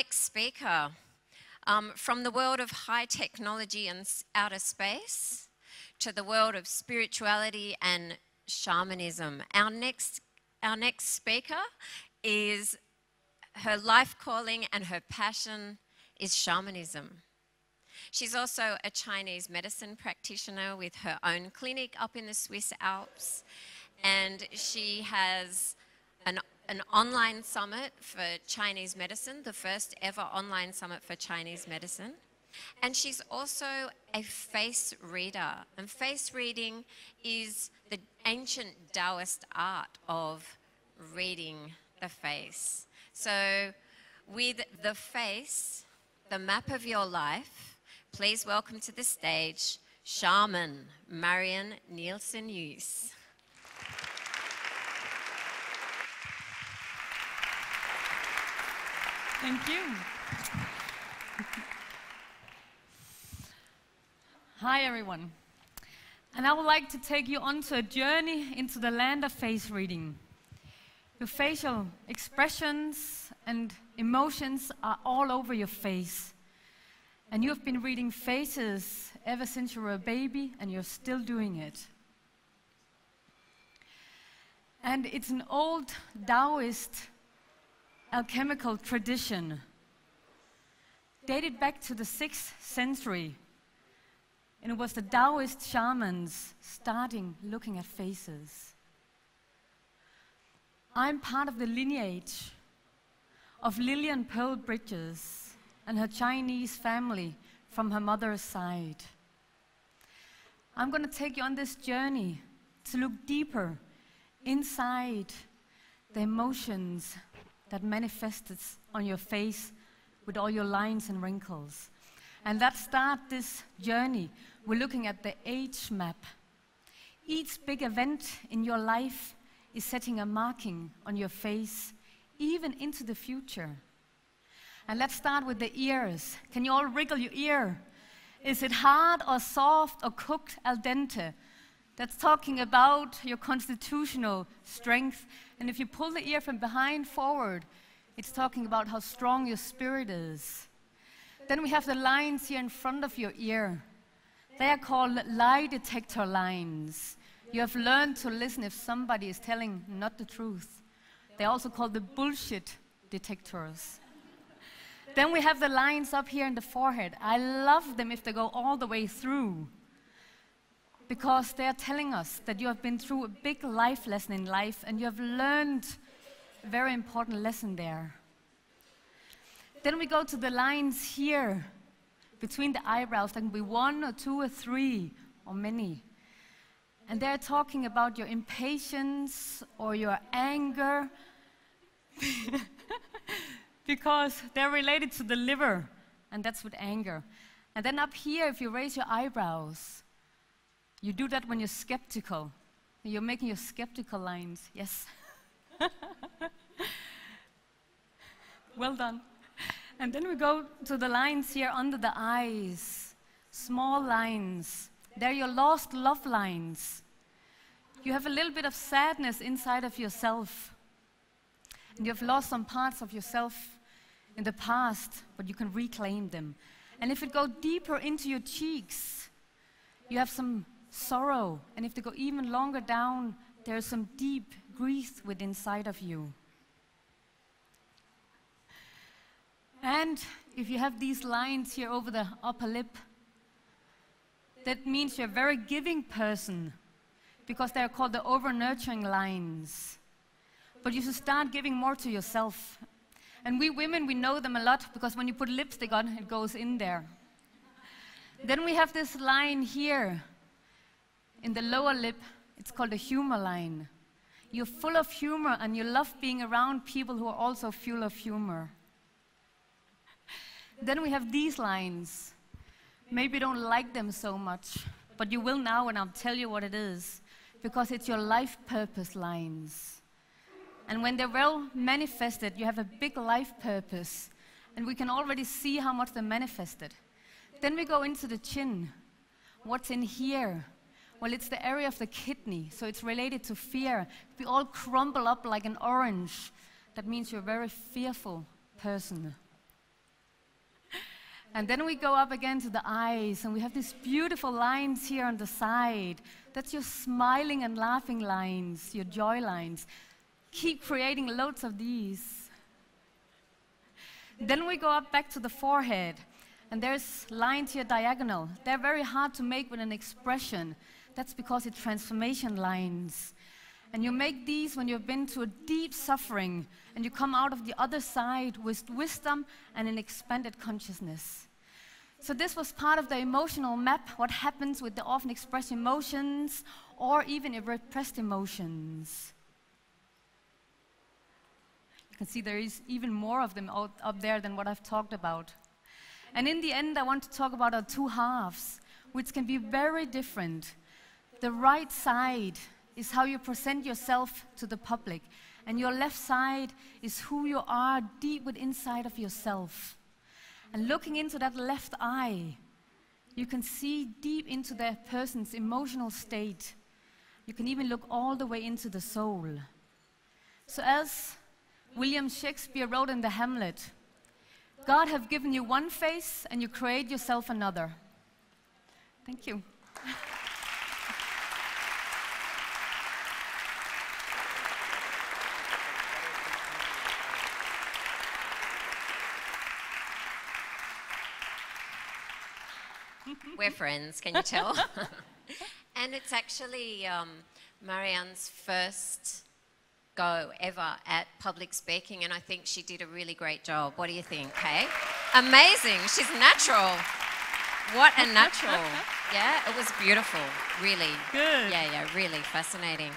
next speaker, from the world of high technology and outer space to the world of spirituality and shamanism. Our next speaker is, her life calling and her passion is shamanism. She's also a Chinese medicine practitioner with her own clinic up in the Swiss Alps, and she has an online summit for Chinese medicine, the first ever online summit for Chinese medicine. And she's also a face reader, and face reading is the ancient Daoist art of reading the face. So with the face, the map of your life, please welcome to the stage, shaman Marian Nielsen Joos. Thank you. Hi, everyone. And I would like to take you on to a journey into the land of face reading. Your facial expressions and emotions are all over your face. And you have been reading faces ever since you were a baby, and you're still doing it. And it's an old Daoist alchemical tradition dated back to the 6th century. And it was the Daoist shamans starting looking at faces. I'm part of the lineage of Lillian Pearl Bridges and her Chinese family from her mother's side. I'm going to take you on this journey to look deeper inside the emotions that manifested on your face with all your lines and wrinkles. And let's start this journey. We're looking at the age map. Each big event in your life is setting a marking on your face, even into the future. And let's start with the ears. Can you all wriggle your ear? Is it hard or soft or cooked al dente? That's talking about your constitutional strength. And if you pull the ear from behind forward, it's talking about how strong your spirit is. Then we have the lines here in front of your ear. They are called lie detector lines. You have learned to listen if somebody is telling not the truth. They're also called the bullshit detectors. Then we have the lines up here in the forehead. I love them if they go all the way through, because they are telling us that you have been through a big life lesson in life and you have learned a very important lesson there. Then we go to the lines here between the eyebrows. There can be 1 or 2 or 3 or many. And they're talking about your impatience or your anger because they're related to the liver, and that's with anger. And then up here, if you raise your eyebrows, you do that when you're skeptical. You're making your skeptical lines, yes. Well done. And then we go to the lines here under the eyes, small lines. They're your lost love lines. You have a little bit of sadness inside of yourself. And you have lost some parts of yourself in the past, but you can reclaim them. And if it goes deeper into your cheeks, you have some sorrow. And if they go even longer down, there's some deep grief within inside of you. And if you have these lines here over the upper lip, that means you're a very giving person, because they're called the over-nurturing lines. But you should start giving more to yourself. And we women, we know them a lot, because when you put lipstick on, it goes in there. Then we have this line here in the lower lip. It's called the humor line. You're full of humor, and you love being around people who are also full of humor. Then we have these lines. Maybe you don't like them so much, but you will now, and I'll tell you what it is, because it's your life purpose lines. And when they're well manifested, you have a big life purpose, and we can already see how much they're manifested. Then we go into the chin. What's in here? Well, it's the area of the kidney, so it's related to fear. We all crumble up like an orange. That means you're a very fearful person. And then we go up again to the eyes, and we have these beautiful lines here on the side. That's your smiling and laughing lines, your joy lines. Keep creating loads of these. Then we go up back to the forehead, and there's lines here diagonal. They're very hard to make with an expression. That's because it's transformation lines. And you make these when you've been to a deep suffering, and you come out of the other side with wisdom and an expanded consciousness. So this was part of the emotional map, what happens with the often expressed emotions, or even repressed emotions. You can see there is even more of them up there than what I've talked about. And in the end, I want to talk about our two halves, which can be very different. The right side is how you present yourself to the public, and your left side is who you are deep within inside of yourself. And looking into that left eye, you can see deep into that person's emotional state. You can even look all the way into the soul. So as William Shakespeare wrote in the Hamlet, God have given you one face and you create yourself another. Thank you. We're friends, can you tell? And it's actually Marianne's first go ever at public speaking, and I think she did a really great job. What do you think, hey? Amazing, she's natural. What a natural. Yeah, it was beautiful, really. Good. Yeah, really fascinating.